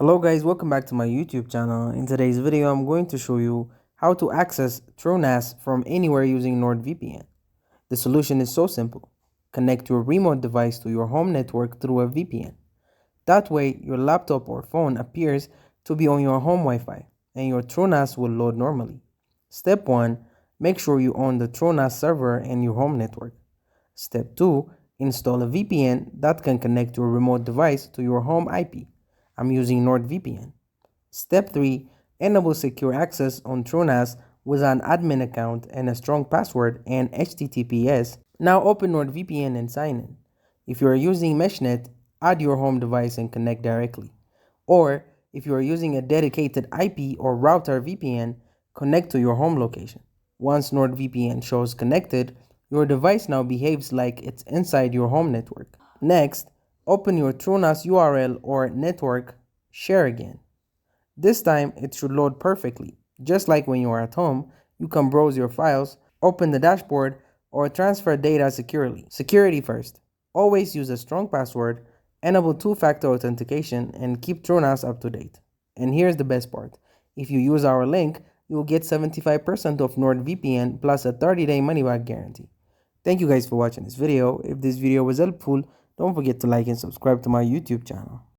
Hello guys, welcome back to my YouTube channel. In today's video, I'm going to show you how to access TrueNAS from anywhere using NordVPN. The solution is so simple. Connect your remote device to your home network through a VPN. That way, your laptop or phone appears to be on your home Wi-Fi and your TrueNAS will load normally. Step 1. Make sure you own the TrueNAS server and your home network. Step 2. Install a VPN that can connect your remote device to your home IP. I'm using NordVPN. Step 3. Enable secure access on TrueNAS with an admin account and a strong password and HTTPS. Now open NordVPN and sign in. If you are using MeshNet, add your home device and connect directly. Or if you are using a dedicated IP or router VPN, connect to your home location. Once NordVPN shows connected, your device now behaves like it's inside your home network. Next, open your TrueNAS URL or network, share again. This time it should load perfectly. Just like when you are at home, you can browse your files, open the dashboard, or transfer data securely. Security first. Always use a strong password, enable two-factor authentication, and keep TrueNAS up to date. And here's the best part. If you use our link, you will get 75% off NordVPN plus a 30-day money-back guarantee. Thank you guys for watching this video. If this video was helpful, don't forget to like and subscribe to my YouTube channel.